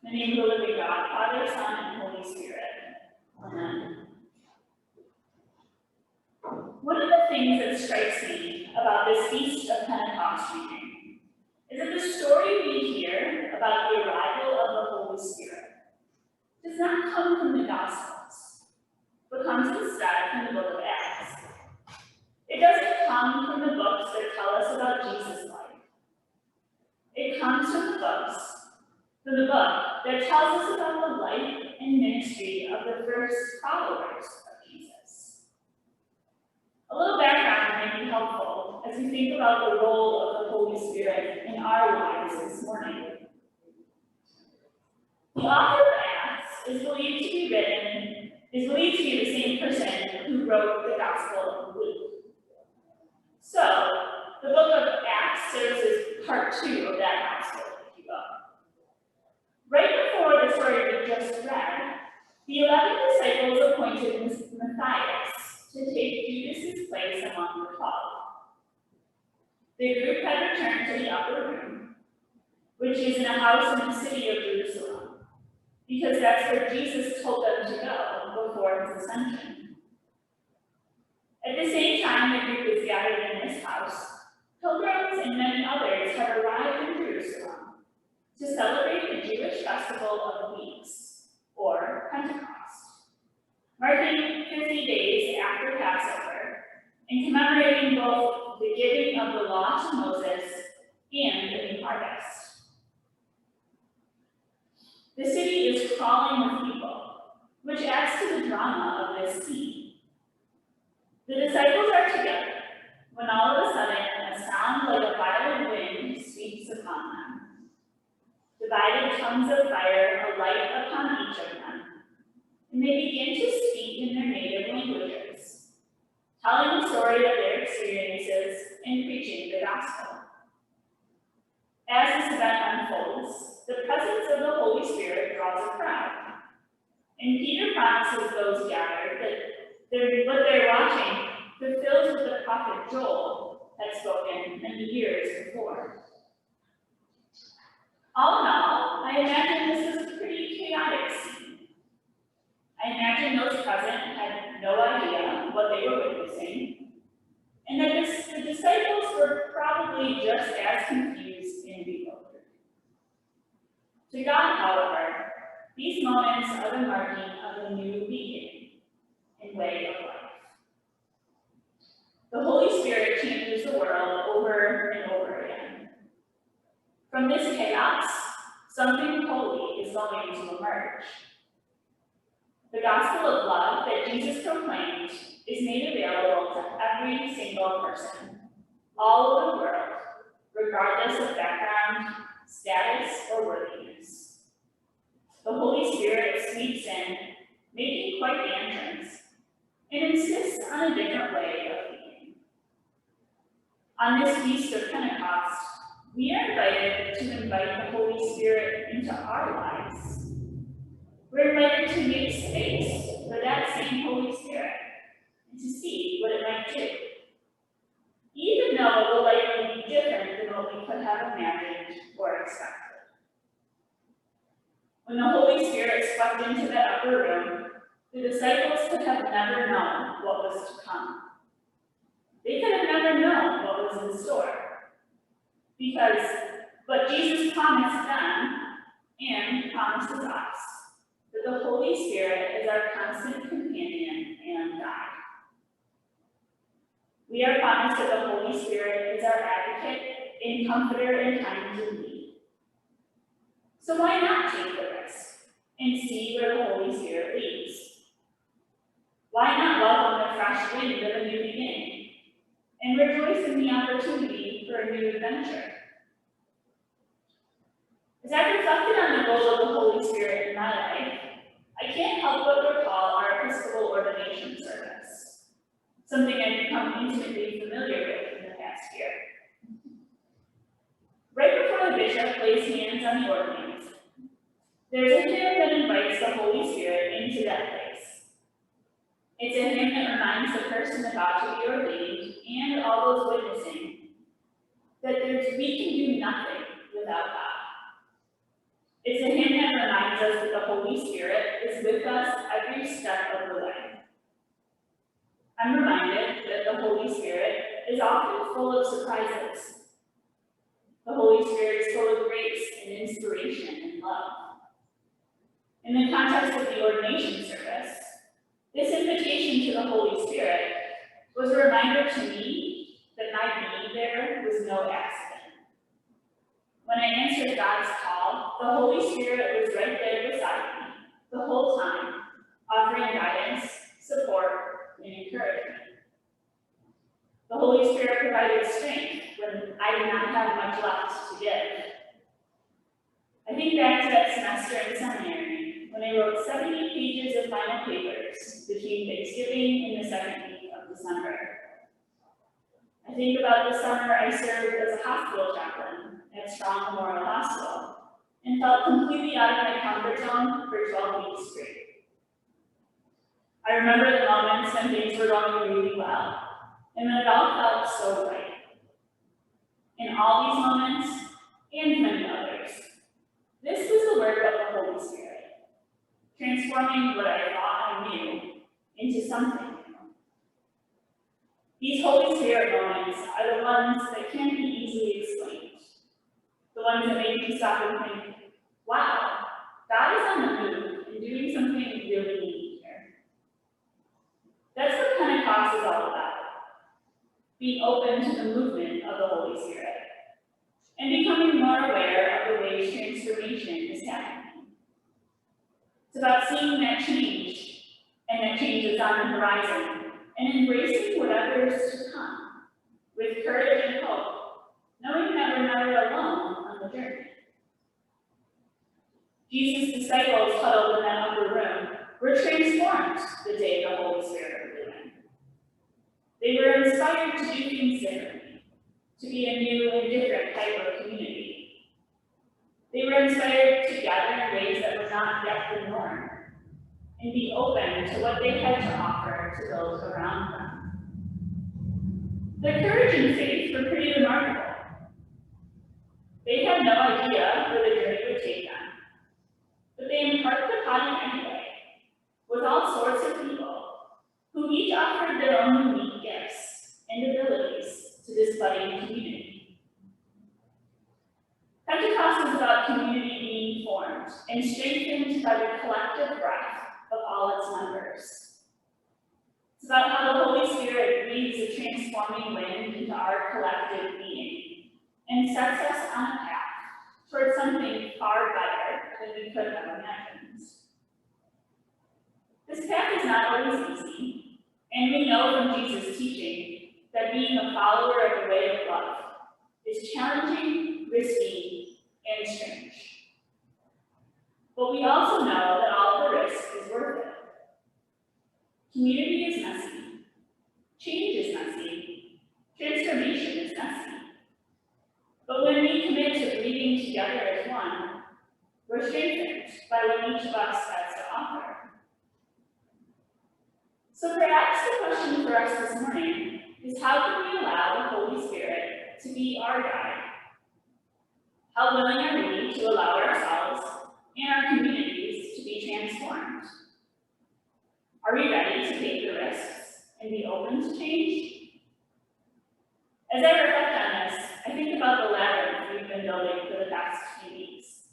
In the name of the living God, Father, Son, and Holy Spirit. Amen. One of the things that strikes me about this Feast of Pentecost reading is that the story we hear about the arrival of the Holy Spirit does not come from the Gospels, but comes instead from the book of Acts. It doesn't come from the books that tell us about Jesus' life. It comes from the book that tells us about the life and ministry of the first followers of Jesus. A little background may be helpful as we think about the role of the Holy Spirit in our lives this morning. The author of Acts is believed to be the same person who wrote the Gospel of Luke. So, the book of Acts serves as part 2 of that Gospel, if you will. Right before the story we just read, the 11 disciples appointed Matthias to take Judas's place among the 12. The group had returned to the upper room, which is in a house in the city of Jerusalem, because that's where Jesus told them to go before his ascension. At the same time the group was gathered in this house, pilgrims and many others had arrived in Jerusalem to celebrate the Jewish festival of weeks, or Pentecost, marking 50 days after Passover and commemorating both the giving of the law to Moses and the new harvest. The city is crawling with people, which adds to the drama of this scene. The disciples are together when all of a sudden a sound like a violent wind sweeps upon them. Divided tongues of fire alight upon each of them, and they begin to speak in their native languages, telling the story of their experiences and preaching the gospel. As this event unfolds, the presence of the Holy Spirit draws a crowd, and Peter promises those gathered that what they're watching fulfills what the prophet Joel had spoken in the years before. All in all, I imagine this was a pretty chaotic scene. I imagine those present had no idea what they were witnessing, and that the disciples were probably just as confused and bewildered. To God, however, these moments are the marking of a new beginning and way of life. The Holy Spirit changes the world over and over again. From this chaos, something holy is going to emerge. The gospel of love that Jesus proclaimed is made available to every single person, all over the world, regardless of background, status, or worthiness. The Holy Spirit sweeps in, making quite the entrance, and insists on a different way of being. On this Feast of Pentecost, we are invited to invite the Holy Spirit into our lives. We're invited to make space for that same Holy Spirit and to see what it might do, even though it will likely be different than what we could have imagined or expected. When the Holy Spirit swept into that upper room, the disciples could have never known what was to come. They could have never known what was in store. But Jesus promised them, and promises us, that the Holy Spirit is our constant companion and guide. We are promised that the Holy Spirit is our advocate and comforter in times of need. So why not take the risk and see where the Holy Spirit leads? Why not welcome the fresh wind of a new beginning and rejoice in the opportunity for a new adventure? As I reflected on the role of the Holy Spirit in my life, I can't help but recall our Episcopal ordination service, something I've become intimately familiar with in the past year. Right before the bishop lays hands on the ordinance, there's a hymn that invites the Holy Spirit into that place. It's a hymn that reminds the person about to be ordained and all those witnessing that we can do nothing without God. It's a hymn that reminds reminds us that the Holy Spirit is with us every step of the way. I'm reminded that the Holy Spirit is often full of surprises. The Holy Spirit is full of grace and inspiration and love. In the context of the ordination service, this invitation to the Holy Spirit was a reminder to me that my being there was no accident. When I answered God's call, the Holy Spirit was right there beside me the whole time, offering guidance, support, and encouragement. The Holy Spirit provided strength when I did not have much left to give. I think back to that semester in seminary when I wrote 70 pages of final papers between Thanksgiving and the second week of December. I think about the summer I served as a hospital chaplain at Strong Memorial Hospital and felt completely out of my comfort zone for 12 weeks straight. I remember the moments when things were going really well and when it all felt so right. In all these moments, and many others, this was the work of the Holy Spirit, transforming what I thought I knew into something new. These Holy Spirit moments are the ones that can't be easily explained, the ones that make me stop and think, wow, God is on the move and doing something really neat here. That's what Pentecost is all about. Being open to the movement of the Holy Spirit, and becoming more aware of the ways transformation is happening. It's about seeing that change, and that change is on the horizon, and embracing whatever is to come, with courage and hope, knowing that we're never alone on the journey. Jesus' disciples huddled in that upper room were transformed the day the Holy Spirit blew in. They were inspired to do things differently, to be a new and different type of community. They were inspired to gather in ways that were not yet the norm, and be open to what they had to offer to those around them. Their courage and faith were pretty remarkable. They had no idea where the journey would take them, but they embarked upon it anyway, with all sorts of people who each offered their own unique gifts and abilities to this budding community. Pentecost is about community being formed and strengthened by the collective breath of all its members. It's about how the Holy Spirit breathes a transforming wind into our collective being and sets us on a path towards something far better than we could have imagined. This path is not always easy, and we know from Jesus' teaching that being a follower of the way of love is challenging, risky, and strange. But we also know that all the risk is worth it. Community is messy. Change is messy. Transformation is messy. But when we commit to breathing together as one, we're strengthened by what each of us has to offer. So perhaps the question for us this morning is, how can we allow the Holy Spirit to be our guide? How willing are we to allow ourselves and our communities to be transformed? Are we ready to take the risks and be open to change? As I reflect on this, I think about the labyrinth we've been building for the past few weeks.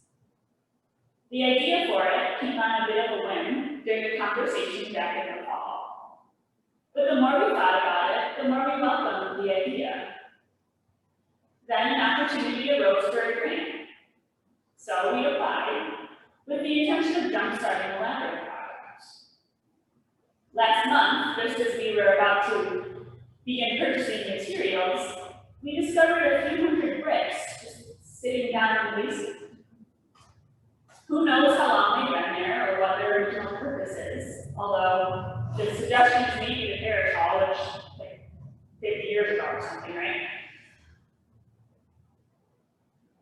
The idea for it came on a bit of a whim during a conversation back in the fall. But the more we thought about it, the more we welcomed the idea. Then an opportunity arose for a grant. So we applied with the intention of jumpstarting the labyrinth project. Last month, just as we were about to begin purchasing materials, we discovered a few hundred bricks just sitting down in the basement. Who knows how long they've been there or what their original purpose is, although the suggestion is maybe the parish hall, which like 50 years ago or something, right?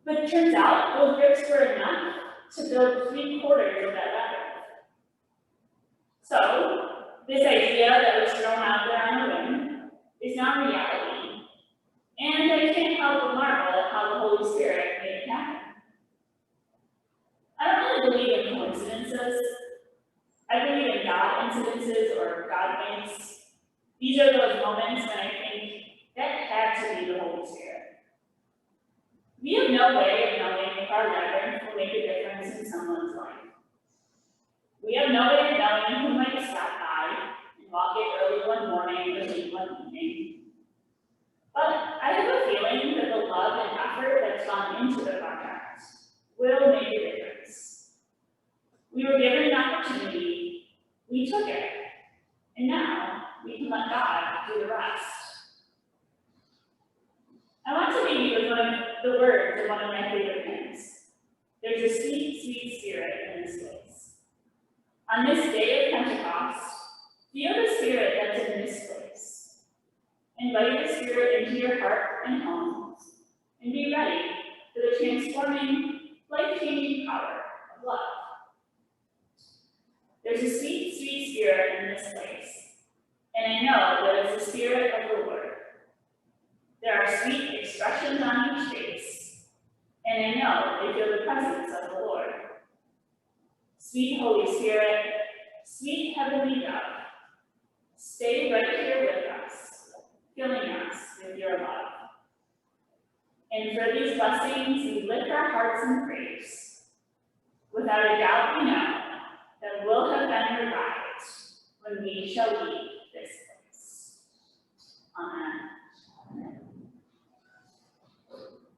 But it turns out those bricks were enough to build 3/4 of that labyrinth. So, this idea that was thrown out there on a whim is now reality. And I can't help but marvel at how the Holy Spirit made it happen. I don't really believe in coincidences. These are those moments when I think that had to be the Holy Spirit. We have no way of knowing if our labyrinth will make a difference in someone's life. We have no way of knowing who might stop by and walk it early one morning or late one evening. But I have a feeling that the love and effort that's gone into the project will make a difference. We were given an opportunity, we took it, and now we can let God do the rest. I want to leave you with one of the words of one of my favorite hymns. There's a sweet, sweet spirit in this place. On this day of Pentecost, feel the spirit that's in this place. Invite the spirit into your heart and home, and be ready for the transforming, life-changing power of love. There's a sweet, sweet spirit in this place, and I know that it's the spirit of the Lord. There are sweet expressions on each face, and I know they feel the presence of the Lord. Sweet Holy Spirit, sweet Heavenly Dove, stay right here with us, filling us with your love. And for these blessings, we lift our hearts in praise. Without a doubt, we know that we'll have been revived when we shall leave this place. Amen.